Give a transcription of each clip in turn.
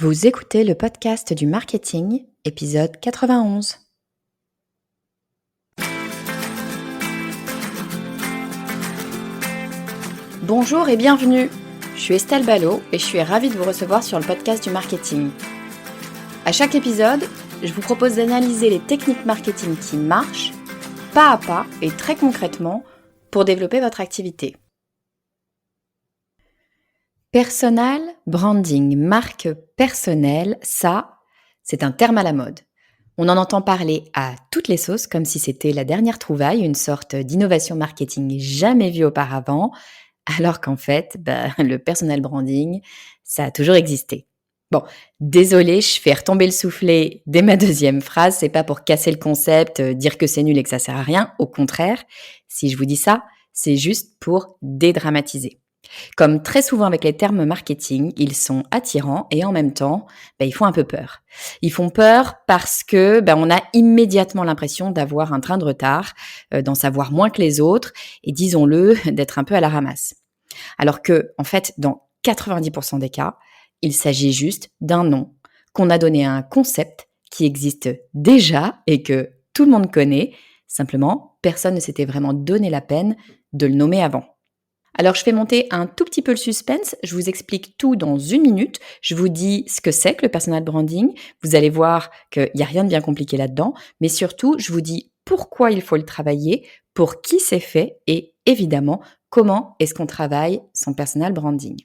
Vous écoutez le podcast du marketing, épisode 91. Bonjour et bienvenue. Je suis Estelle Ballot et je suis ravie de vous recevoir sur le podcast du marketing. À chaque épisode, je vous propose d'analyser les techniques marketing qui marchent, pas à pas et très concrètement, pour développer votre activité. Personal branding, marque personnelle, ça, c'est un terme à la mode. On en entend parler à toutes les sauces comme si c'était la dernière trouvaille, une sorte d'innovation marketing jamais vue auparavant, alors qu'en fait, le personal branding, ça a toujours existé. Bon, désolée, je fais retomber le soufflet dès ma deuxième phrase, c'est pas pour casser le concept, dire que c'est nul et que ça sert à rien, au contraire, si je vous dis ça, c'est juste pour dédramatiser. Comme très souvent avec les termes marketing, ils sont attirants et en même temps, ils font un peu peur. Ils font peur parce que on a immédiatement l'impression d'avoir un train de retard, d'en savoir moins que les autres et disons-le, d'être un peu à la ramasse. Alors que, en fait, dans 90% des cas, il s'agit juste d'un nom qu'on a donné à un concept qui existe déjà et que tout le monde connaît. Simplement, personne ne s'était vraiment donné la peine de le nommer avant. Alors, je fais monter un tout petit peu le suspense. Je vous explique tout dans 1 minute. Je vous dis ce que c'est que le personal branding. Vous allez voir qu'il n'y a rien de bien compliqué là-dedans. Mais surtout, je vous dis pourquoi il faut le travailler, pour qui c'est fait et évidemment, comment est-ce qu'on travaille son personal branding.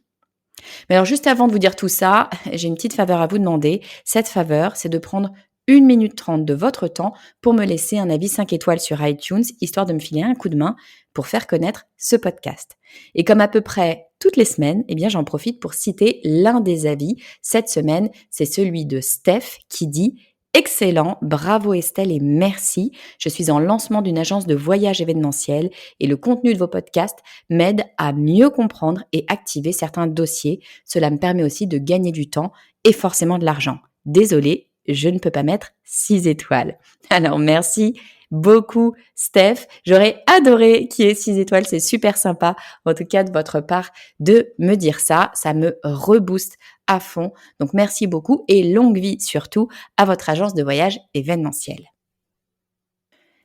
Mais alors, juste avant de vous dire tout ça, j'ai une petite faveur à vous demander. Cette faveur, c'est de prendre 1 minute 30 de votre temps pour me laisser un avis 5 étoiles sur iTunes, histoire de me filer un coup de main pour faire connaître ce podcast. Et comme à peu près toutes les semaines, j'en profite pour citer l'un des avis. Cette semaine, c'est celui de Steph qui dit « Excellent, bravo Estelle et merci. Je suis en lancement d'une agence de voyage événementiel et le contenu de vos podcasts m'aide à mieux comprendre et activer certains dossiers. Cela me permet aussi de gagner du temps et forcément de l'argent. Désolée, je ne peux pas mettre 6 étoiles. Alors, merci beaucoup, Steph. J'aurais adoré qu'il y ait 6 étoiles. C'est super sympa, en tout cas, de votre part, de me dire ça. Ça me rebooste à fond. Donc, merci beaucoup et longue vie surtout à votre agence de voyage événementiel.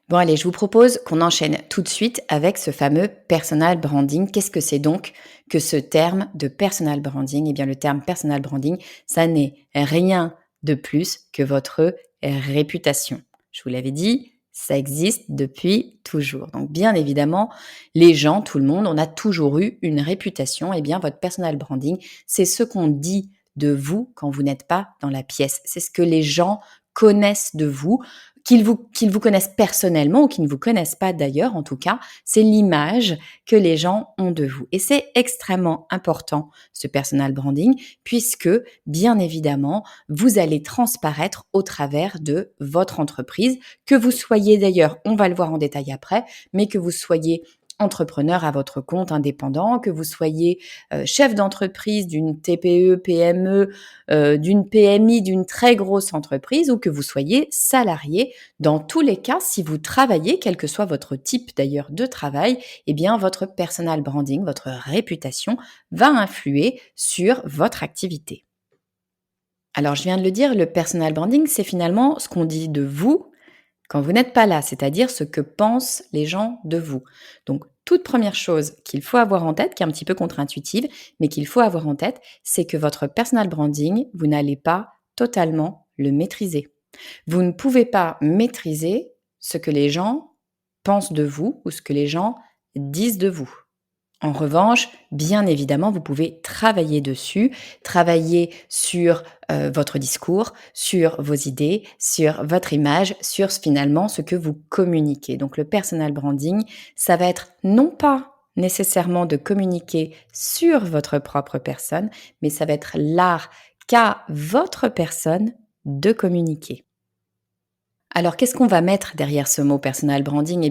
Bon, allez, je vous propose qu'on enchaîne tout de suite avec ce fameux personal branding. Qu'est-ce que c'est donc que ce terme de personal branding? Le terme personal branding, ça n'est rien de plus que votre réputation. Je vous l'avais dit, ça existe depuis toujours. Donc, bien évidemment, les gens, tout le monde, on a toujours eu une réputation. Votre personal branding, c'est ce qu'on dit de vous quand vous n'êtes pas dans la pièce. C'est ce que les gens connaissent de vous, qu'ils vous connaissent personnellement ou qu'ils ne vous connaissent pas d'ailleurs, en tout cas, c'est l'image que les gens ont de vous. Et c'est extrêmement important, ce personal branding, puisque, bien évidemment, vous allez transparaître au travers de votre entreprise, que vous soyez d'ailleurs, on va le voir en détail après, mais que vous soyez entrepreneur à votre compte indépendant, que vous soyez chef d'entreprise d'une TPE, PME, d'une PMI, d'une très grosse entreprise ou que vous soyez salarié. Dans tous les cas, si vous travaillez, quel que soit votre type d'ailleurs de travail, votre personal branding, votre réputation va influer sur votre activité. Alors, je viens de le dire, le personal branding, c'est finalement ce qu'on dit de vous quand vous n'êtes pas là, c'est-à-dire ce que pensent les gens de vous. Donc, toute première chose qu'il faut avoir en tête, qui est un petit peu contre-intuitive, mais qu'il faut avoir en tête, c'est que votre personal branding, vous n'allez pas totalement le maîtriser. Vous ne pouvez pas maîtriser ce que les gens pensent de vous ou ce que les gens disent de vous. En revanche, bien évidemment, vous pouvez travailler dessus, travailler sur votre discours, sur vos idées, sur votre image, sur finalement ce que vous communiquez. Donc le personal branding, ça va être non pas nécessairement de communiquer sur votre propre personne, mais ça va être l'art qu'a votre personne de communiquer. Alors, qu'est-ce qu'on va mettre derrière ce mot personal branding?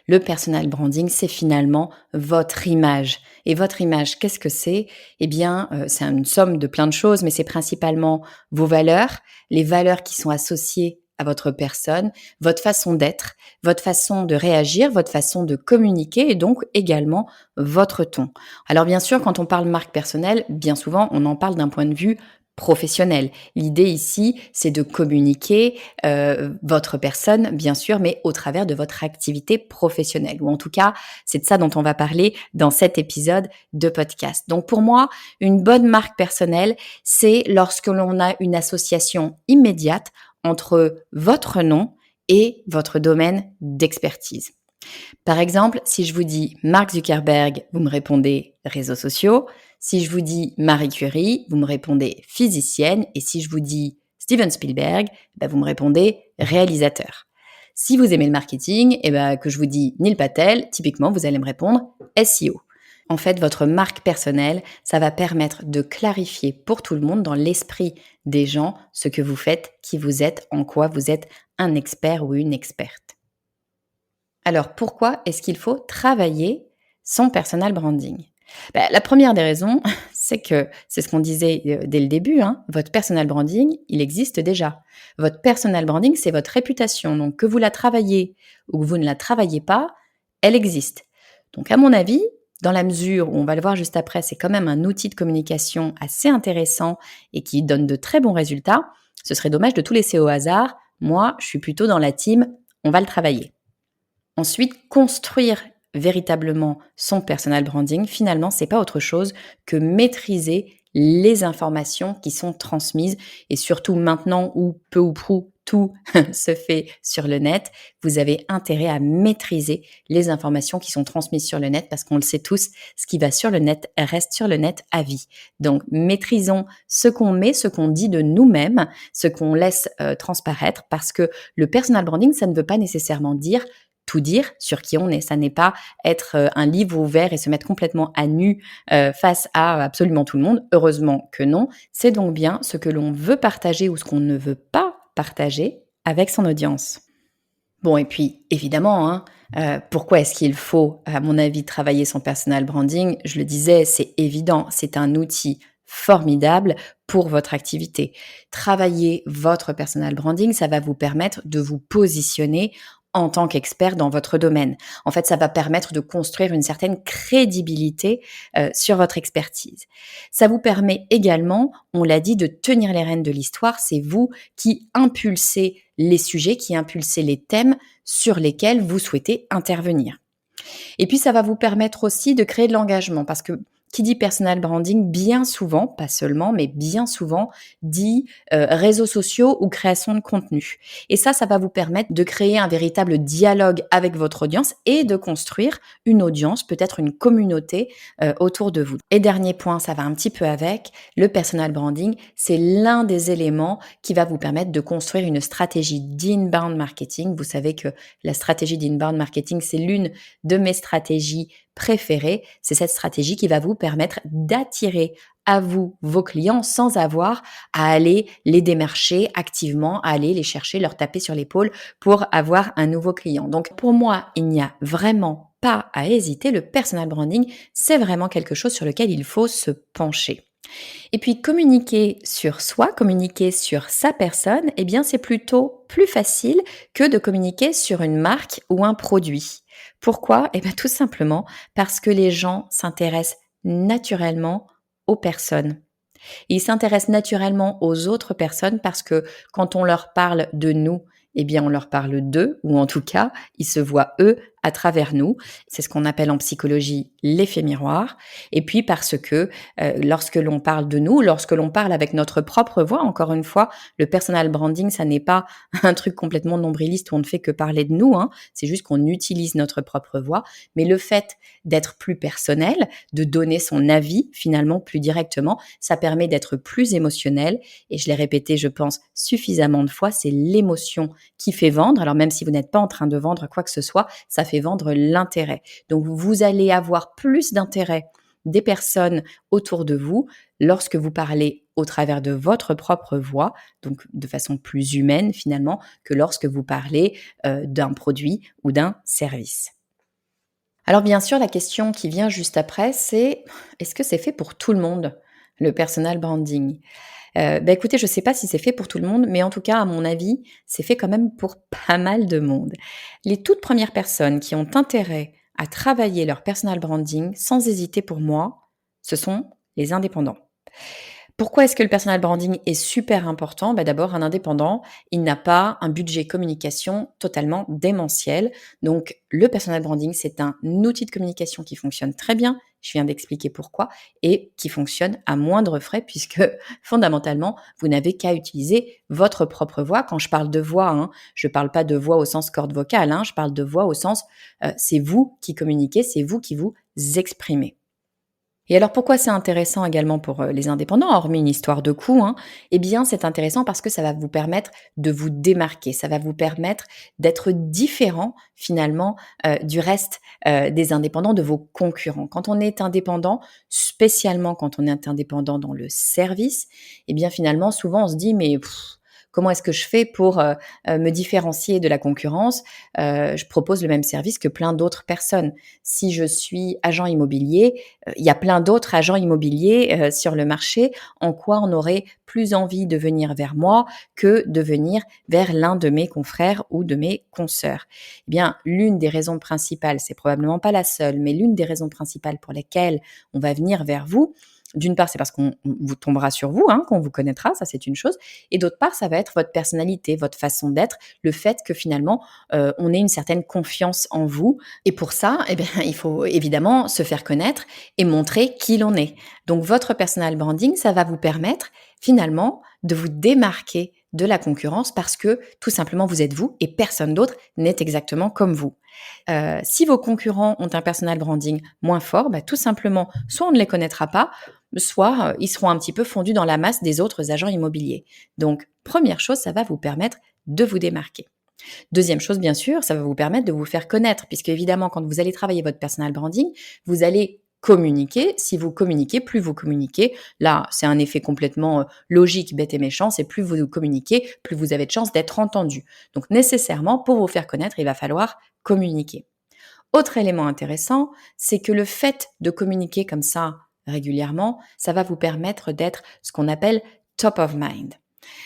Le personal branding, c'est finalement votre image. Et votre image, qu'est-ce que c'est? C'est une somme de plein de choses, mais c'est principalement vos valeurs, les valeurs qui sont associées à votre personne, votre façon d'être, votre façon de réagir, votre façon de communiquer et donc également votre ton. Alors, bien sûr, quand on parle marque personnelle, bien souvent, on en parle d'un point de vue professionnel. L'idée ici, c'est de communiquer, votre personne, bien sûr, mais au travers de votre activité professionnelle ou en tout cas, c'est de ça dont on va parler dans cet épisode de podcast. Donc pour moi, une bonne marque personnelle, c'est lorsque l'on a une association immédiate entre votre nom et votre domaine d'expertise. Par exemple, si je vous dis Mark Zuckerberg, vous me répondez réseaux sociaux. Si je vous dis Marie Curie, vous me répondez physicienne. Et si je vous dis Steven Spielberg, vous me répondez réalisateur. Si vous aimez le marketing, que je vous dis Neil Patel, typiquement, vous allez me répondre SEO. En fait, votre marque personnelle, ça va permettre de clarifier pour tout le monde dans l'esprit des gens ce que vous faites, qui vous êtes, en quoi vous êtes un expert ou une experte. Alors, pourquoi est-ce qu'il faut travailler son personal branding? La première des raisons, c'est que, c'est ce qu'on disait dès le début, votre personal branding, il existe déjà. Votre personal branding, c'est votre réputation. Donc, que vous la travaillez ou que vous ne la travaillez pas, elle existe. Donc, à mon avis, dans la mesure où on va le voir juste après, c'est quand même un outil de communication assez intéressant et qui donne de très bons résultats, ce serait dommage de tout laisser au hasard. Moi, je suis plutôt dans la team, on va le travailler. Ensuite, construire véritablement son personal branding, finalement, c'est pas autre chose que maîtriser les informations qui sont transmises et surtout maintenant où peu ou prou tout se fait sur le net, vous avez intérêt à maîtriser les informations qui sont transmises sur le net parce qu'on le sait tous, ce qui va sur le net reste sur le net à vie. Donc, maîtrisons ce qu'on met, ce qu'on dit de nous-mêmes, ce qu'on laisse transparaître parce que le personal branding, ça ne veut pas nécessairement dire tout dire sur qui on est. Ça n'est pas être un livre ouvert et se mettre complètement à nu face à absolument tout le monde. Heureusement que non. C'est donc bien ce que l'on veut partager ou ce qu'on ne veut pas partager avec son audience. Bon, et puis évidemment, pourquoi est-ce qu'il faut, à mon avis, travailler son personal branding? Je le disais, c'est évident, c'est un outil formidable pour votre activité. Travailler votre personal branding, ça va vous permettre de vous positionner en tant qu'expert dans votre domaine. En fait, ça va permettre de construire une certaine crédibilité sur votre expertise. Ça vous permet également, on l'a dit, de tenir les rênes de l'histoire. C'est vous qui impulsez les sujets, qui impulsez les thèmes sur lesquels vous souhaitez intervenir. Et puis, ça va vous permettre aussi de créer de l'engagement parce que qui dit personal branding, bien souvent, pas seulement, mais bien souvent, dit réseaux sociaux ou création de contenu. Et ça va vous permettre de créer un véritable dialogue avec votre audience et de construire une audience, peut-être une communauté autour de vous. Et dernier point, ça va un petit peu avec, le personal branding, c'est l'un des éléments qui va vous permettre de construire une stratégie d'inbound marketing. Vous savez que la stratégie d'inbound marketing, c'est l'une de mes stratégies préférées. C'est cette stratégie qui va vous permettre d'attirer à vous vos clients sans avoir à aller les démarcher activement, à aller les chercher, leur taper sur l'épaule pour avoir un nouveau client. Donc pour moi, il n'y a vraiment pas à hésiter. Le personal branding, c'est vraiment quelque chose sur lequel il faut se pencher. Et puis communiquer sur soi, communiquer sur sa personne, eh bien c'est plutôt plus facile que de communiquer sur une marque ou un produit. Pourquoi? Eh bien tout simplement parce que les gens s'intéressent naturellement aux personnes. Ils s'intéressent naturellement aux autres personnes parce que quand on leur parle de nous, eh bien on leur parle d'eux, ou en tout cas, ils se voient eux à travers nous. C'est ce qu'on appelle en psychologie l'effet miroir. Et puis parce que lorsque l'on parle de nous, lorsque l'on parle avec notre propre voix, encore une fois, le personal branding, ça n'est pas un truc complètement nombriliste où on ne fait que parler de nous, c'est juste qu'on utilise notre propre voix. Mais le fait d'être plus personnel, de donner son avis finalement plus directement, ça permet d'être plus émotionnel. Et je l'ai répété, je pense, suffisamment de fois, c'est l'émotion qui fait vendre. Alors même si vous n'êtes pas en train de vendre quoi que ce soit, ça fait vendre l'intérêt. Donc vous allez avoir plus d'intérêt des personnes autour de vous lorsque vous parlez au travers de votre propre voix, donc de façon plus humaine finalement, que lorsque vous parlez d'un produit ou d'un service. Alors bien sûr, la question qui vient juste après, c'est est-ce que c'est fait pour tout le monde, le personal branding? Écoutez, je ne sais pas si c'est fait pour tout le monde, mais en tout cas, à mon avis, c'est fait quand même pour pas mal de monde. Les toutes premières personnes qui ont intérêt à travailler leur personal branding, sans hésiter pour moi, ce sont les indépendants. Pourquoi est-ce que le personal branding est super important? Bah, d'abord, un indépendant, il n'a pas un budget communication totalement démentiel. Donc, le personal branding, c'est un outil de communication qui fonctionne très bien. Je viens d'expliquer pourquoi et qui fonctionne à moindre frais puisque fondamentalement, vous n'avez qu'à utiliser votre propre voix. Quand je parle de voix, hein, je ne parle pas de voix au sens corde vocale, hein, je parle de voix au sens c'est vous qui communiquez, c'est vous qui vous exprimez. Et alors pourquoi c'est intéressant également pour, les indépendants, hormis une histoire de coût, hein? Eh bien, c'est intéressant parce que ça va vous permettre de vous démarquer. Ça va vous permettre d'être différent finalement, du reste, des indépendants, de vos concurrents. Quand on est indépendant, spécialement quand on est indépendant dans le service, eh bien finalement souvent on se dit: «Mais comment est-ce que je fais pour, me différencier de la concurrence? Je propose le même service que plein d'autres personnes. Si je suis agent immobilier, il y a plein d'autres agents immobiliers, sur le marché. En quoi on aurait plus envie de venir vers moi que de venir vers l'un de mes confrères ou de mes consoeurs? Eh bien, l'une des raisons principales, c'est probablement pas la seule, mais l'une des raisons principales pour lesquelles on va venir vers vous, d'une part, c'est parce qu'on vous tombera sur vous, hein, qu'on vous connaîtra, ça c'est une chose, et d'autre part, ça va être votre personnalité, votre façon d'être, le fait que finalement, on ait une certaine confiance en vous. Et pour ça, eh bien, il faut évidemment se faire connaître et montrer qui l'on est. Donc votre personal branding, ça va vous permettre finalement de vous démarquer de la concurrence parce que tout simplement vous êtes vous et personne d'autre n'est exactement comme vous. Si vos concurrents ont un personal branding moins fort, bah, tout simplement, soit on ne les connaîtra pas, soit ils seront un petit peu fondus dans la masse des autres agents immobiliers. Donc, première chose, ça va vous permettre de vous démarquer. Deuxième chose, bien sûr, ça va vous permettre de vous faire connaître, puisque évidemment, quand vous allez travailler votre personal branding, vous allez communiquer. Si vous communiquez, plus vous communiquez. Là, c'est un effet complètement logique, bête et méchant. C'est plus vous communiquez, plus vous avez de chances d'être entendu. Donc, nécessairement, pour vous faire connaître, il va falloir communiquer. Autre élément intéressant, c'est que le fait de communiquer comme ça régulièrement, ça va vous permettre d'être ce qu'on appelle top of mind.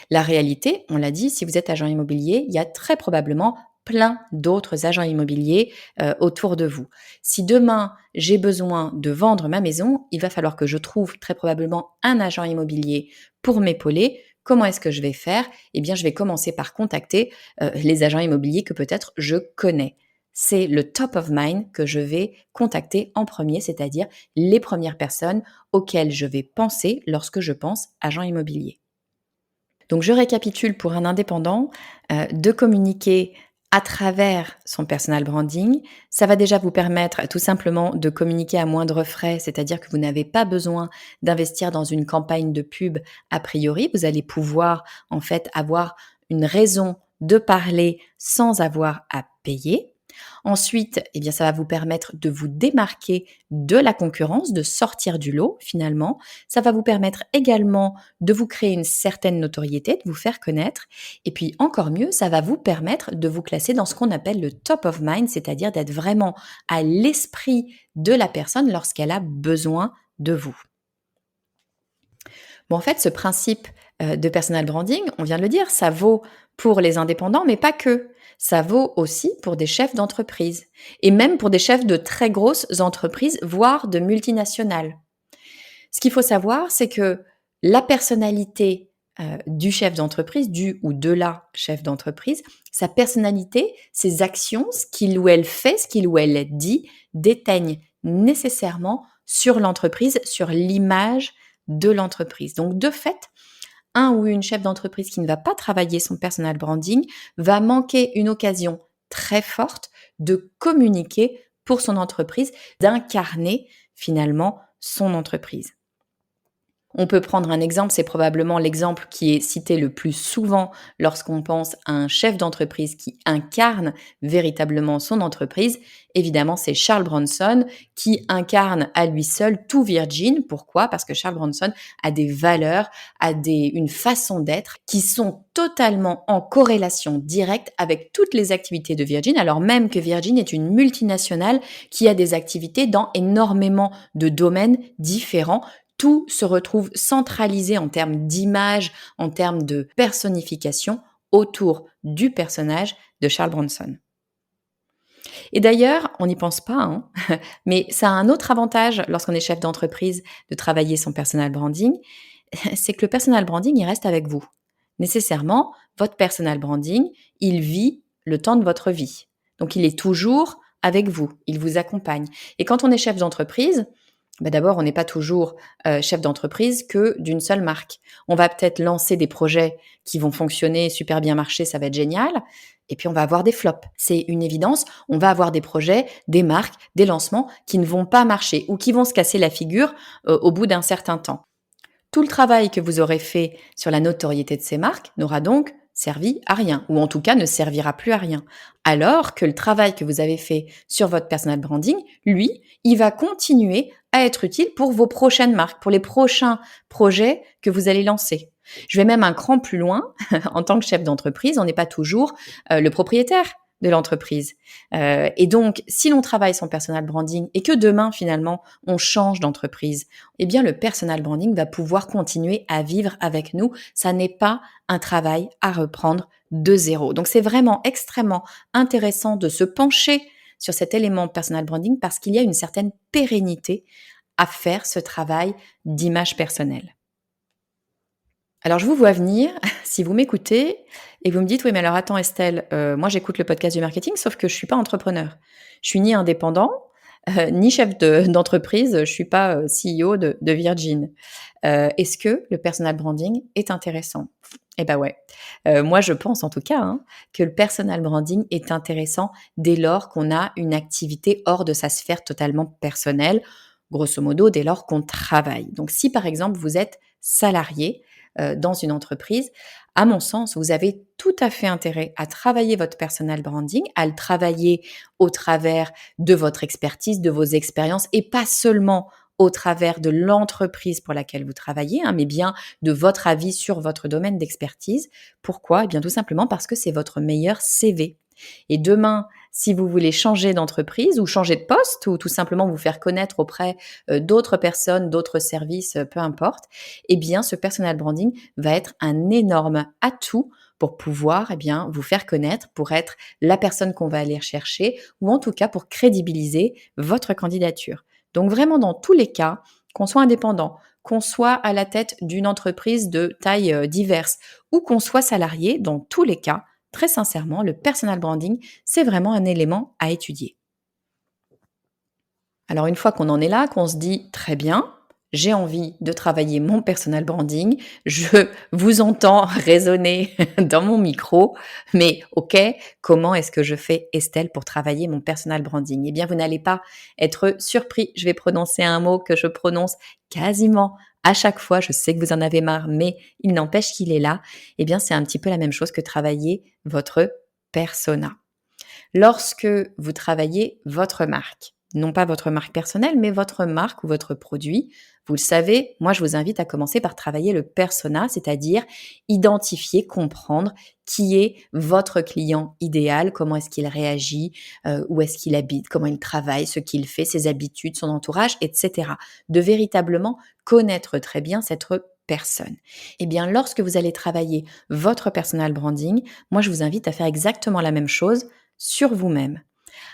La réalité, on l'a dit, si vous êtes agent immobilier, il y a très probablement plein d'autres agents immobiliers autour de vous. Si demain j'ai besoin de vendre ma maison, il va falloir que je trouve très probablement un agent immobilier pour m'épauler. Comment est-ce que je vais faire? Eh bien, je vais commencer par contacter les agents immobiliers que peut-être je connais. C'est le top of mind que je vais contacter en premier, c'est-à-dire les premières personnes auxquelles je vais penser lorsque je pense agent immobilier. Donc je récapitule pour un indépendant, de communiquer à travers son personal branding. Ça va déjà vous permettre tout simplement de communiquer à moindre frais, c'est-à-dire que vous n'avez pas besoin d'investir dans une campagne de pub a priori. Vous allez pouvoir en fait avoir une raison de parler sans avoir à payer. Ensuite, eh bien, ça va vous permettre de vous démarquer de la concurrence, de sortir du lot finalement. Ça va vous permettre également de vous créer une certaine notoriété, de vous faire connaître. Et puis encore mieux, ça va vous permettre de vous classer dans ce qu'on appelle le top of mind, c'est-à-dire d'être vraiment à l'esprit de la personne lorsqu'elle a besoin de vous. Bon, en fait, ce principe de personal branding, on vient de le dire, ça vaut pour les indépendants, mais pas que. Ça vaut aussi pour des chefs d'entreprise et même pour des chefs de très grosses entreprises, voire de multinationales. Ce qu'il faut savoir, c'est que la personnalité du chef d'entreprise, du ou de la chef d'entreprise, sa personnalité, ses actions, ce qu'il ou elle fait, ce qu'il ou elle dit, déteignent nécessairement sur l'entreprise, sur l'image de l'entreprise. Donc, de fait, un ou une chef d'entreprise qui ne va pas travailler son personal branding va manquer une occasion très forte de communiquer pour son entreprise, d'incarner finalement son entreprise. On peut prendre un exemple, c'est probablement l'exemple qui est cité le plus souvent lorsqu'on pense à un chef d'entreprise qui incarne véritablement son entreprise. Évidemment, c'est Charles Bronson qui incarne à lui seul tout Virgin. Pourquoi? Parce que Charles Bronson a des valeurs, une façon d'être qui sont totalement en corrélation directe avec toutes les activités de Virgin, alors même que Virgin est une multinationale qui a des activités dans énormément de domaines différents. Tout se retrouve centralisé en termes d'image, en termes de personnification autour du personnage de Charles Bronson. Et d'ailleurs, on n'y pense pas, hein, mais ça a un autre avantage lorsqu'on est chef d'entreprise de travailler son personal branding, c'est que le personal branding, il reste avec vous. Nécessairement, votre personal branding, il vit le temps de votre vie. Donc, il est toujours avec vous, il vous accompagne. Et quand on est chef d'entreprise, d'abord, on n'est pas toujours chef d'entreprise que d'une seule marque. On va peut-être lancer des projets qui vont fonctionner, super bien marcher, ça va être génial. Et puis, on va avoir des flops. C'est une évidence. On va avoir des projets, des marques, des lancements qui ne vont pas marcher ou qui vont se casser la figure au bout d'un certain temps. Tout le travail que vous aurez fait sur la notoriété de ces marques n'aura donc servi à rien, ou en tout cas ne servira plus à rien. Alors que le travail que vous avez fait sur votre personal branding, lui, il va continuer à être utile pour vos prochaines marques, pour les prochains projets que vous allez lancer. Je vais même un cran plus loin. En tant que chef d'entreprise, on n'est pas toujours le propriétaire de l'entreprise. Et donc, si l'on travaille son personal branding et que demain, finalement, on change d'entreprise, eh bien, le personal branding va pouvoir continuer à vivre avec nous. Ça n'est pas un travail à reprendre de zéro. Donc, c'est vraiment extrêmement intéressant de se pencher sur cet élément personal branding parce qu'il y a une certaine pérennité à faire ce travail d'image personnelle. Alors, je vous vois venir, si vous m'écoutez et vous me dites: «Oui, mais alors attends Estelle, moi j'écoute le podcast du marketing, sauf que je suis pas entrepreneur. Je suis ni indépendant, ni chef d'entreprise, je suis pas, CEO de Virgin. Est-ce que le personal branding est intéressant?» Eh bah, ouais. Moi je pense en tout cas, hein, que le personal branding est intéressant dès lors qu'on a une activité hors de sa sphère totalement personnelle, grosso modo dès lors qu'on travaille. Donc si par exemple vous êtes salarié, dans une entreprise, à mon sens, vous avez tout à fait intérêt à travailler votre personal branding, à le travailler au travers de votre expertise, de vos expériences et pas seulement au travers de l'entreprise pour laquelle vous travaillez, hein, mais bien de votre avis sur votre domaine d'expertise. Pourquoi? Eh bien, tout simplement parce que c'est votre meilleur CV. Et demain, si vous voulez changer d'entreprise ou changer de poste ou tout simplement vous faire connaître auprès d'autres personnes, d'autres services, peu importe, eh bien, ce personal branding va être un énorme atout pour pouvoir, eh bien, vous faire connaître, pour être la personne qu'on va aller rechercher ou en tout cas pour crédibiliser votre candidature. Donc vraiment dans tous les cas, qu'on soit indépendant, qu'on soit à la tête d'une entreprise de taille diverse ou qu'on soit salarié, dans tous les cas, très sincèrement, le personal branding, c'est vraiment un élément à étudier. Alors une fois qu'on en est là, qu'on se dit très bien, j'ai envie de travailler mon personal branding, je vous entends résonner dans mon micro, mais ok, comment est-ce que je fais Estelle pour travailler mon personal branding? Eh bien, vous n'allez pas être surpris, je vais prononcer un mot que je prononce quasiment à chaque fois, je sais que vous en avez marre, mais il n'empêche qu'il est là. Eh bien, c'est un petit peu la même chose que travailler votre persona. Lorsque vous travaillez votre marque, non pas votre marque personnelle, mais votre marque ou votre produit, vous le savez, moi je vous invite à commencer par travailler le persona, c'est-à-dire identifier, comprendre qui est votre client idéal, comment est-ce qu'il réagit, où est-ce qu'il habite, comment il travaille, ce qu'il fait, ses habitudes, son entourage, etc. De véritablement connaître très bien cette personne. Eh bien, lorsque vous allez travailler votre personal branding, moi je vous invite à faire exactement la même chose sur vous-même.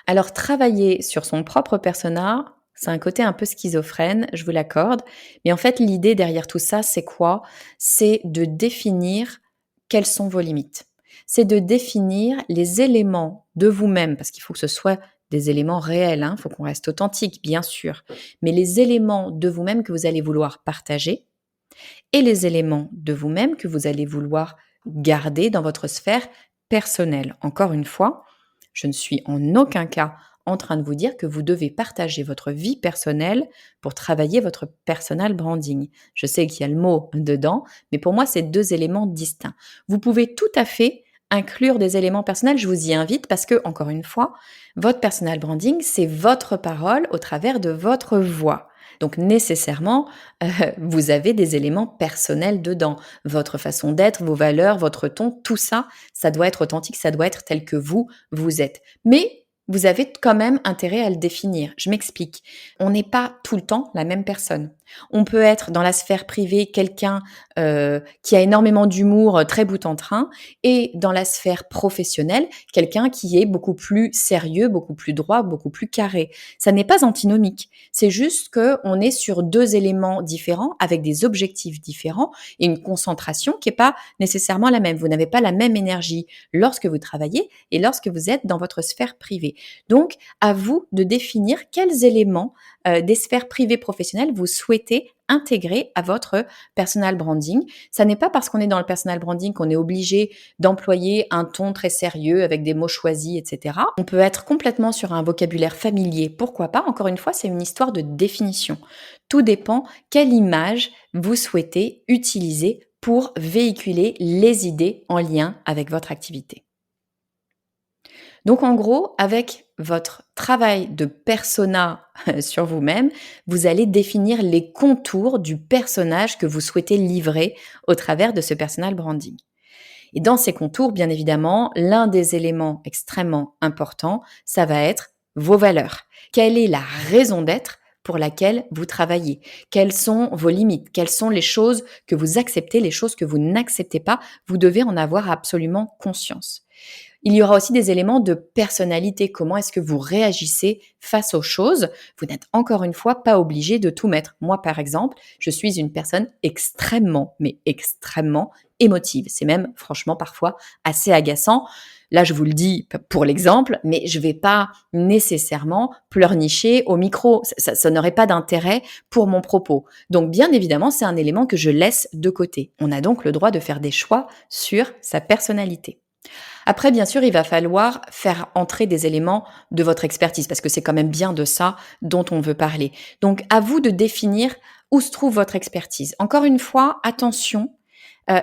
Alors travailler sur son propre persona, c'est un côté un peu schizophrène, je vous l'accorde, mais en fait l'idée derrière tout ça, c'est quoi? C'est de définir quelles sont vos limites. C'est de définir les éléments de vous-même, parce qu'il faut que ce soit des éléments réels, il faut qu'on reste authentique, bien sûr, mais les éléments de vous-même que vous allez vouloir partager et les éléments de vous-même que vous allez vouloir garder dans votre sphère personnelle. Encore une fois, je ne suis en aucun cas en train de vous dire que vous devez partager votre vie personnelle pour travailler votre personal branding. Je sais qu'il y a le mot dedans, mais pour moi, c'est deux éléments distincts. Vous pouvez tout à fait inclure des éléments personnels, je vous y invite parce que, encore une fois, votre personal branding, c'est votre parole au travers de votre voix. Donc nécessairement, vous avez des éléments personnels dedans. Votre façon d'être, vos valeurs, votre ton, tout ça, ça doit être authentique, ça doit être tel que vous êtes. Mais vous avez quand même intérêt à le définir. Je m'explique. On n'est pas tout le temps la même personne. On peut être dans la sphère privée quelqu'un, qui a énormément d'humour, très boute-en-train et dans la sphère professionnelle, quelqu'un qui est beaucoup plus sérieux, beaucoup plus droit, beaucoup plus carré. Ça n'est pas antinomique. C'est juste qu'on est sur 2 éléments différents avec des objectifs différents et une concentration qui est pas nécessairement la même. Vous n'avez pas la même énergie lorsque vous travaillez et lorsque vous êtes dans votre sphère privée. Donc à vous de définir quels éléments, des sphères privées professionnelles vous souhaitez intégrer à votre personal branding. Ça n'est pas parce qu'on est dans le personal branding qu'on est obligé d'employer un ton très sérieux avec des mots choisis, etc. On peut être complètement sur un vocabulaire familier, pourquoi pas? Encore une fois, c'est une histoire de définition. Tout dépend quelle image vous souhaitez utiliser pour véhiculer les idées en lien avec votre activité. Donc en gros, avec votre travail de persona sur vous-même, vous allez définir les contours du personnage que vous souhaitez livrer au travers de ce personal branding. Et dans ces contours, bien évidemment, l'un des éléments extrêmement importants, ça va être vos valeurs. Quelle est la raison d'être pour laquelle vous travaillez? Quelles sont vos limites? Quelles sont les choses que vous acceptez, les choses que vous n'acceptez pas? Vous devez en avoir absolument conscience. Il y aura aussi des éléments de personnalité. Comment est-ce que vous réagissez face aux choses? Vous n'êtes encore une fois pas obligé de tout mettre. Moi, par exemple, je suis une personne extrêmement, mais extrêmement émotive. C'est même franchement parfois assez agaçant. Là, je vous le dis pour l'exemple, mais je vais pas nécessairement pleurnicher au micro. Ça n'aurait pas d'intérêt pour mon propos. Donc, bien évidemment, c'est un élément que je laisse de côté. On a donc le droit de faire des choix sur sa personnalité. Après, bien sûr, il va falloir faire entrer des éléments de votre expertise parce que c'est quand même bien de ça dont on veut parler. Donc, à vous de définir où se trouve votre expertise. Encore une fois, attention,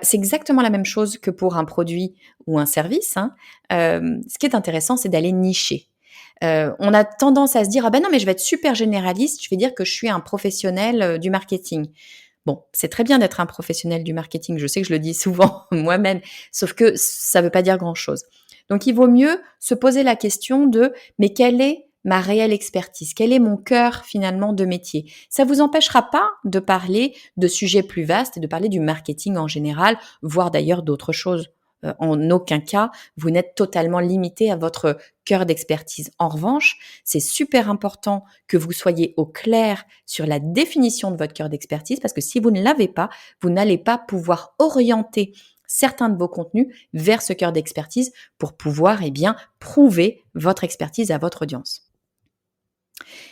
c'est exactement la même chose que pour un produit ou un service, hein. Ce qui est intéressant, c'est d'aller nicher. On a tendance à se dire: «Ah ben non, mais je vais être super généraliste, je vais dire que je suis un professionnel, du marketing». Bon, c'est très bien d'être un professionnel du marketing, je sais que je le dis souvent moi-même, sauf que ça ne veut pas dire grand-chose. Donc il vaut mieux se poser la question de: «Mais quelle est ma réelle expertise? Quel est mon cœur finalement de métier?» Ça vous empêchera pas de parler de sujets plus vastes et de parler du marketing en général, voire d'ailleurs d'autres choses. En aucun cas, vous n'êtes totalement limité à votre cœur d'expertise. En revanche, c'est super important que vous soyez au clair sur la définition de votre cœur d'expertise parce que si vous ne l'avez pas, vous n'allez pas pouvoir orienter certains de vos contenus vers ce cœur d'expertise pour pouvoir, eh bien, prouver votre expertise à votre audience.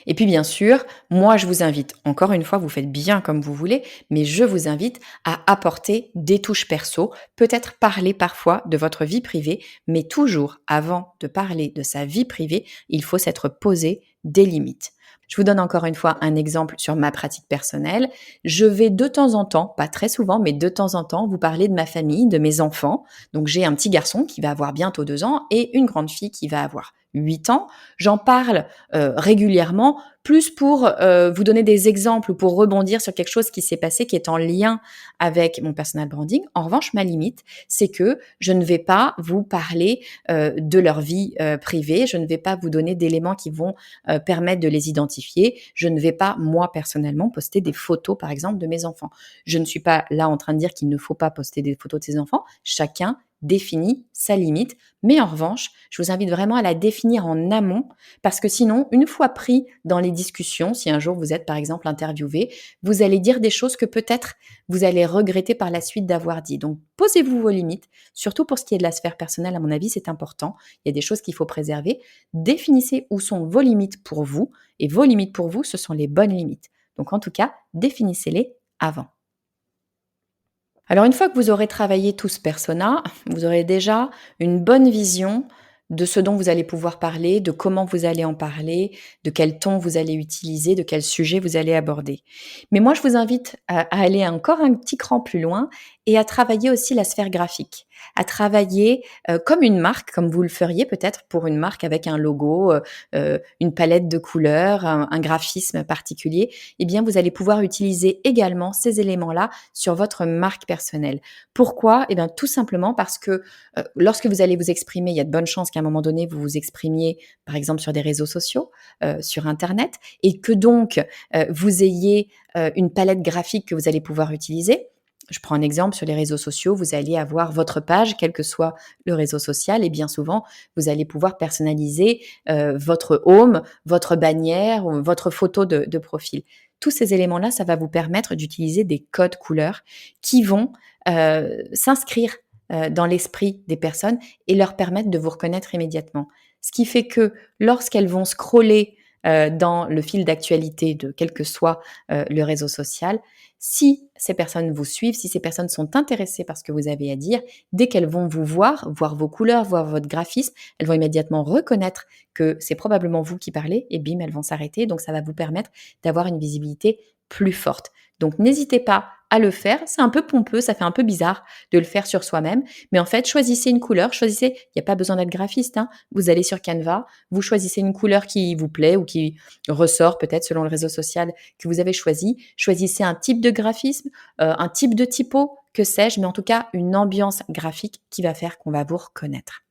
Et puis bien sûr, moi je vous invite, encore une fois, vous faites bien comme vous voulez, mais je vous invite à apporter des touches perso, peut-être parler parfois de votre vie privée, mais toujours avant de parler de sa vie privée, il faut s'être posé des limites. Je vous donne encore une fois un exemple sur ma pratique personnelle. Je vais de temps en temps, pas très souvent, mais de temps en temps, vous parler de ma famille, de mes enfants. Donc j'ai un petit garçon qui va avoir bientôt 2 ans et une grande fille qui va avoir 8 ans. J'en parle régulièrement, plus pour vous donner des exemples ou pour rebondir sur quelque chose qui s'est passé qui est en lien avec mon personal branding. En revanche, ma limite, c'est que je ne vais pas vous parler de leur vie privée, je ne vais pas vous donner d'éléments qui vont permettre de les identifier. Je ne vais pas, moi, personnellement, poster des photos, par exemple, de mes enfants. Je ne suis pas là en train de dire qu'il ne faut pas poster des photos de ses enfants. Chacun définit sa limite. Mais en revanche, je vous invite vraiment à la définir en amont parce que sinon, une fois pris dans les discussions, si un jour vous êtes par exemple interviewé, vous allez dire des choses que peut-être vous allez regretter par la suite d'avoir dit. Donc, posez-vous vos limites, surtout pour ce qui est de la sphère personnelle, à mon avis, c'est important. Il y a des choses qu'il faut préserver. Définissez où sont vos limites pour vous et vos limites pour vous, ce sont les bonnes limites. Donc, en tout cas, définissez-les avant. Alors une fois que vous aurez travaillé tout ce persona, vous aurez déjà une bonne vision de ce dont vous allez pouvoir parler, de comment vous allez en parler, de quel ton vous allez utiliser, de quel sujet vous allez aborder. Mais moi, je vous invite à aller encore un petit cran plus loin et à travailler aussi la sphère graphique, à travailler comme une marque, comme vous le feriez peut-être pour une marque avec un logo, une palette de couleurs, un graphisme particulier. Eh bien, vous allez pouvoir utiliser également ces éléments-là sur votre marque personnelle. Pourquoi? Eh bien, tout simplement parce que lorsque vous allez vous exprimer, il y a de bonnes chances qu'à un moment donné, vous vous exprimiez, par exemple, sur des réseaux sociaux, sur Internet, et que donc, vous ayez une palette graphique que vous allez pouvoir utiliser. Je prends un exemple, sur les réseaux sociaux, vous allez avoir votre page, quel que soit le réseau social, et bien souvent, vous allez pouvoir personnaliser votre home, votre bannière, ou votre photo de profil. Tous ces éléments-là, ça va vous permettre d'utiliser des codes couleurs qui vont s'inscrire dans l'esprit des personnes et leur permettre de vous reconnaître immédiatement. Ce qui fait que lorsqu'elles vont scroller dans le fil d'actualité de quel que soit le réseau social, si ces personnes vous suivent, si ces personnes sont intéressées par ce que vous avez à dire, dès qu'elles vont vous voir vos couleurs, voir votre graphisme, elles vont immédiatement reconnaître que c'est probablement vous qui parlez et bim, elles vont s'arrêter. Donc ça va vous permettre d'avoir une visibilité plus forte. Donc n'hésitez pas à le faire. C'est un peu pompeux, ça fait un peu bizarre de le faire sur soi-même, mais en fait, choisissez une couleur, il n'y a pas besoin d'être graphiste, hein. Vous allez sur Canva, vous choisissez une couleur qui vous plaît ou qui ressort peut-être selon le réseau social que vous avez choisi. Choisissez un type de graphisme, un type de typo, que sais-je, mais en tout cas une ambiance graphique qui va faire qu'on va vous reconnaître.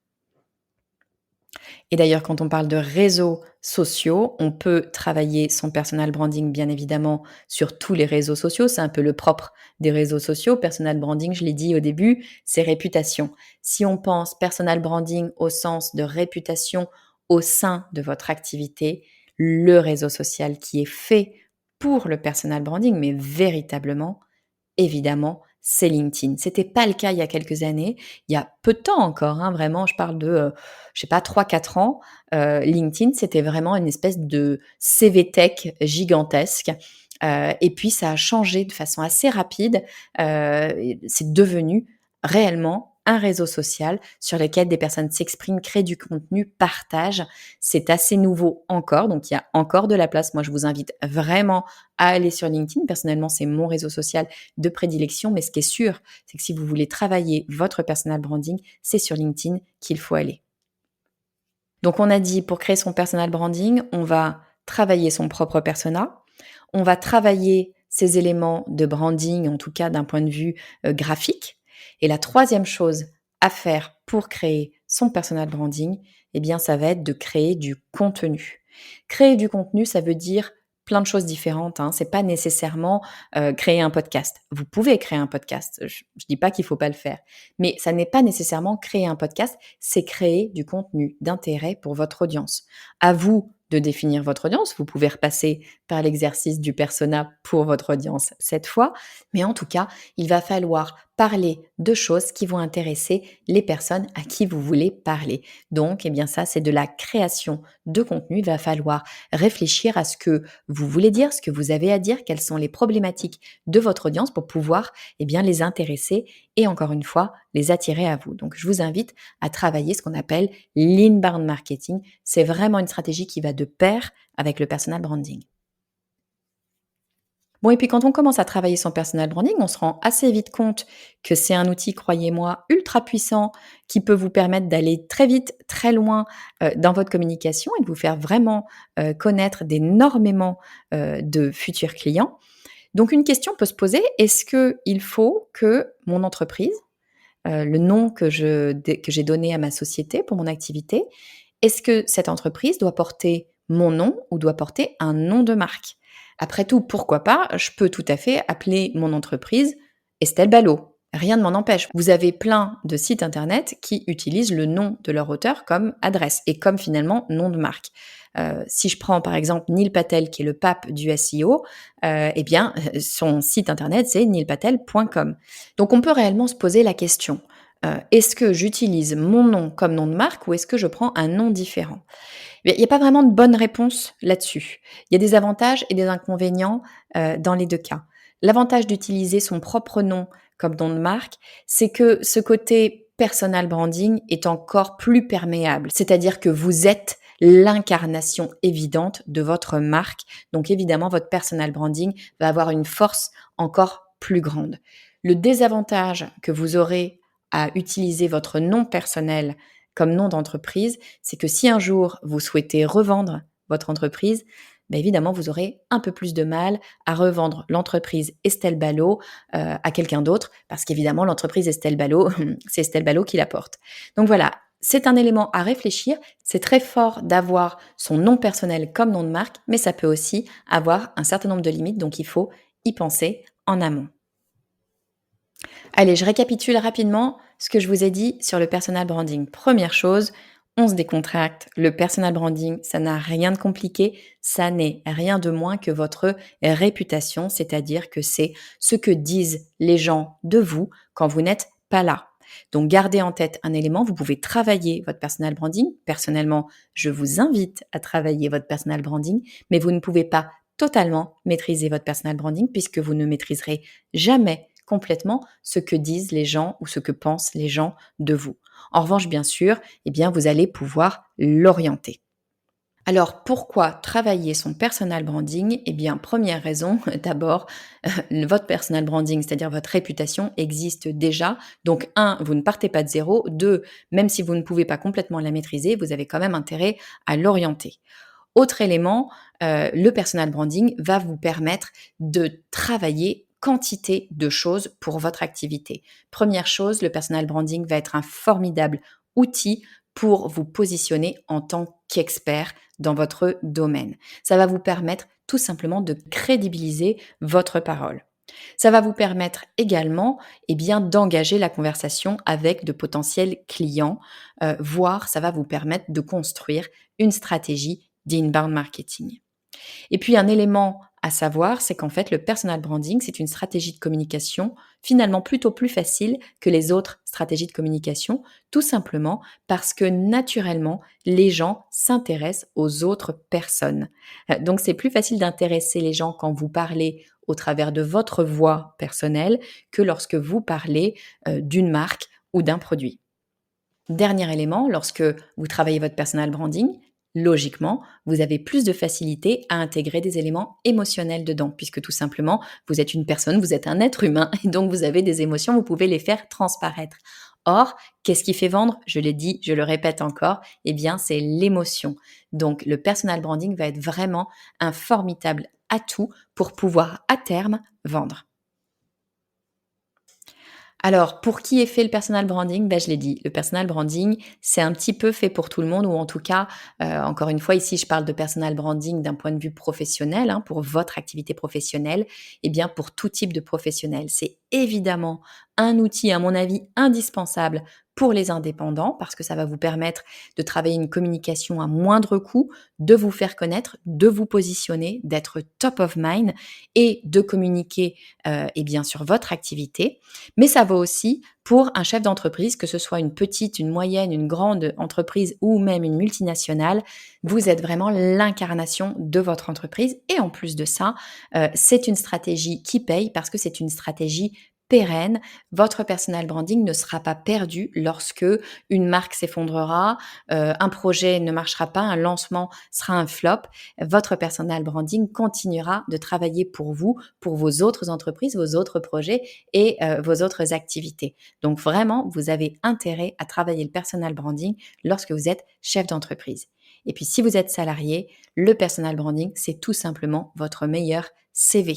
Et d'ailleurs, quand on parle de réseaux sociaux, on peut travailler son personal branding, bien évidemment, sur tous les réseaux sociaux. C'est un peu le propre des réseaux sociaux. Personal branding, je l'ai dit au début, c'est réputation. Si on pense personal branding au sens de réputation au sein de votre activité, le réseau social qui est fait pour le personal branding, mais véritablement, évidemment, c'est LinkedIn. C'était pas le cas il y a quelques années. Il y a peu de temps encore, hein, vraiment, je parle de, je sais pas, 3-4 ans. LinkedIn, c'était vraiment une espèce de CV tech gigantesque. Et puis, ça a changé de façon assez rapide. C'est devenu réellement un réseau social sur lequel des personnes s'expriment, créent du contenu, partagent. C'est assez nouveau encore, donc il y a encore de la place. Moi, je vous invite vraiment à aller sur LinkedIn. Personnellement, c'est mon réseau social de prédilection, mais ce qui est sûr, c'est que si vous voulez travailler votre personal branding, c'est sur LinkedIn qu'il faut aller. Donc on a dit, pour créer son personal branding, on va travailler son propre persona, on va travailler ses éléments de branding, en tout cas d'un point de vue graphique. Et la troisième chose à faire pour créer son personal branding, eh bien ça va être de créer du contenu. Créer du contenu, ça veut dire plein de choses différentes, hein. C'est pas nécessairement créer un podcast. Vous pouvez créer un podcast. Je dis pas qu'il faut pas le faire, mais ça n'est pas nécessairement créer un podcast. C'est créer du contenu d'intérêt pour votre audience. À vous de définir votre audience. Vous pouvez repasser par l'exercice du persona pour votre audience cette fois, mais en tout cas, il va falloir parler de choses qui vont intéresser les personnes à qui vous voulez parler. Donc, eh bien ça, c'est de la création de contenu. Il va falloir réfléchir à ce que vous voulez dire, ce que vous avez à dire, quelles sont les problématiques de votre audience pour pouvoir bien les intéresser et encore une fois, les attirer à vous. Donc, je vous invite à travailler ce qu'on appelle l'inbound marketing. C'est vraiment une stratégie qui va de pair avec le personal branding. Bon, et puis quand on commence à travailler son personal branding, on se rend assez vite compte que c'est un outil, croyez-moi, ultra puissant qui peut vous permettre d'aller très vite, très loin dans votre communication et de vous faire vraiment connaître d'énormément de futurs clients. Donc une question peut se poser, est-ce qu'il faut que mon entreprise, le nom que j'ai donné à ma société pour mon activité, est-ce que cette entreprise doit porter mon nom ou doit porter un nom de marque? Après tout, pourquoi pas? Je peux tout à fait appeler mon entreprise Estelle Ballot. Rien ne m'en empêche. Vous avez plein de sites internet qui utilisent le nom de leur auteur comme adresse et comme finalement nom de marque. Si je prends par exemple Neil Patel, qui est le pape du SEO, son site internet c'est neilpatel.com. Donc on peut réellement se poser la question, est-ce que j'utilise mon nom comme nom de marque ou est-ce que je prends un nom différent? Il n'y a pas vraiment de bonne réponse là-dessus. Il y a des avantages et des inconvénients dans les deux cas. L'avantage d'utiliser son propre nom comme nom de marque, c'est que ce côté personal branding est encore plus perméable. C'est-à-dire que vous êtes l'incarnation évidente de votre marque. Donc évidemment, votre personal branding va avoir une force encore plus grande. Le désavantage que vous aurez à utiliser votre nom personnel comme nom d'entreprise, c'est que si un jour vous souhaitez revendre votre entreprise, évidemment, vous aurez un peu plus de mal à revendre l'entreprise Estelle Ballot à quelqu'un d'autre, parce qu'évidemment, l'entreprise Estelle Ballot, c'est Estelle Ballot qui la porte. Donc voilà, c'est un élément à réfléchir. C'est très fort d'avoir son nom personnel comme nom de marque, mais ça peut aussi avoir un certain nombre de limites, donc il faut y penser en amont. Allez, je récapitule rapidement ce que je vous ai dit sur le personal branding. Première chose, on se décontracte. Le personal branding, ça n'a rien de compliqué, ça n'est rien de moins que votre réputation, c'est-à-dire que c'est ce que disent les gens de vous quand vous n'êtes pas là. Donc gardez en tête un élément, vous pouvez travailler votre personal branding. Personnellement, je vous invite à travailler votre personal branding, mais vous ne pouvez pas totalement maîtriser votre personal branding puisque vous ne maîtriserez jamais complètement ce que disent les gens ou ce que pensent les gens de vous. En revanche, bien sûr, vous allez pouvoir l'orienter. Alors, pourquoi travailler son personal branding? Première raison, d'abord, votre personal branding, c'est-à-dire votre réputation, existe déjà. Donc, un, vous ne partez pas de zéro. Deux, même si vous ne pouvez pas complètement la maîtriser, vous avez quand même intérêt à l'orienter. Autre élément, le personal branding va vous permettre de travailler quantité de choses pour votre activité. Première chose, le personal branding va être un formidable outil pour vous positionner en tant qu'expert dans votre domaine. Ça va vous permettre tout simplement de crédibiliser votre parole. Ça va vous permettre également d'engager la conversation avec de potentiels clients, voire ça va vous permettre de construire une stratégie d'inbound marketing. Et puis un élément à savoir, c'est qu'en fait le personal branding, c'est une stratégie de communication finalement plutôt plus facile que les autres stratégies de communication, tout simplement parce que naturellement, les gens s'intéressent aux autres personnes. Donc c'est plus facile d'intéresser les gens quand vous parlez au travers de votre voix personnelle que lorsque vous parlez d'une marque ou d'un produit. Dernier élément, lorsque vous travaillez votre personal branding, logiquement, vous avez plus de facilité à intégrer des éléments émotionnels dedans, puisque tout simplement, vous êtes une personne, vous êtes un être humain, et donc vous avez des émotions, vous pouvez les faire transparaître. Or, qu'est-ce qui fait vendre? Je l'ai dit, je le répète encore, c'est l'émotion. Donc, le personal branding va être vraiment un formidable atout pour pouvoir à terme vendre. Alors, pour qui est fait le personal branding? Je l'ai dit, le personal branding, c'est un petit peu fait pour tout le monde ou en tout cas, encore une fois, ici, je parle de personal branding d'un point de vue professionnel, pour votre activité professionnelle, pour tout type de professionnel. C'est évidemment un outil, à mon avis, indispensable pour les indépendants parce que ça va vous permettre de travailler une communication à moindre coût, de vous faire connaître, de vous positionner, d'être top of mind et de communiquer, sur votre activité. Mais ça vaut aussi pour un chef d'entreprise, que ce soit une petite, une moyenne, une grande entreprise ou même une multinationale. Vous êtes vraiment l'incarnation de votre entreprise. Et en plus de ça, c'est une stratégie qui paye parce que c'est une stratégie pérenne. Votre personal branding ne sera pas perdu lorsque une marque s'effondrera, un projet ne marchera pas, un lancement sera un flop. Votre personal branding continuera de travailler pour vous, pour vos autres entreprises, vos autres projets et vos autres activités. Donc vraiment, vous avez intérêt à travailler le personal branding lorsque vous êtes chef d'entreprise. Et puis si vous êtes salarié, le personal branding, c'est tout simplement votre meilleur CV.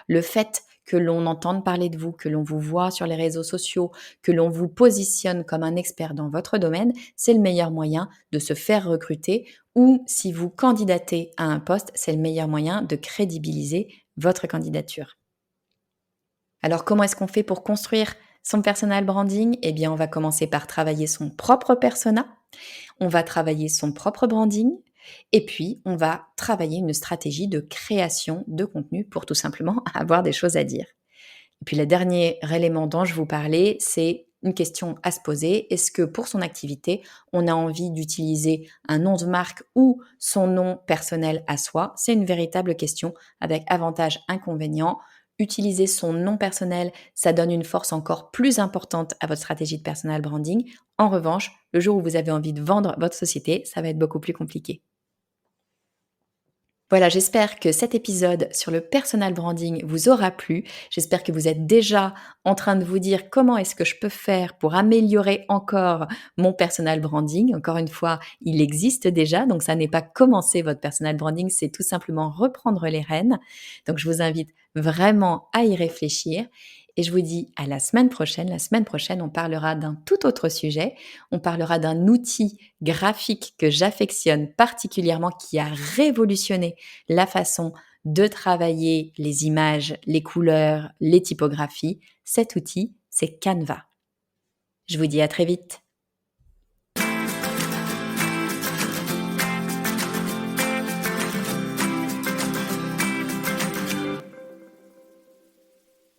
Le fait que l'on entende parler de vous, que l'on vous voit sur les réseaux sociaux, que l'on vous positionne comme un expert dans votre domaine, c'est le meilleur moyen de se faire recruter ou si vous candidatez à un poste, c'est le meilleur moyen de crédibiliser votre candidature. Alors, comment est-ce qu'on fait pour construire son personal branding? On va commencer par travailler son propre persona, on va travailler son propre branding et puis on va travailler une stratégie de création de contenu pour tout simplement avoir des choses à dire. Et puis le dernier élément dont je vous parlais, c'est une question à se poser. Est-ce que pour son activité, on a envie d'utiliser un nom de marque ou son nom personnel à soi? C'est une véritable question avec avantages, inconvénients. Utiliser son nom personnel, ça donne une force encore plus importante à votre stratégie de personal branding. En revanche, le jour où vous avez envie de vendre votre société, ça va être beaucoup plus compliqué. Voilà, j'espère que cet épisode sur le personal branding vous aura plu. J'espère que vous êtes déjà en train de vous dire comment est-ce que je peux faire pour améliorer encore mon personal branding. Encore une fois, il existe déjà, donc ça n'est pas commencer votre personal branding, c'est tout simplement reprendre les rênes. Donc je vous invite vraiment à y réfléchir. Et je vous dis à la semaine prochaine. La semaine prochaine, on parlera d'un tout autre sujet. On parlera d'un outil graphique que j'affectionne particulièrement, qui a révolutionné la façon de travailler les images, les couleurs, les typographies. Cet outil, c'est Canva. Je vous dis à très vite.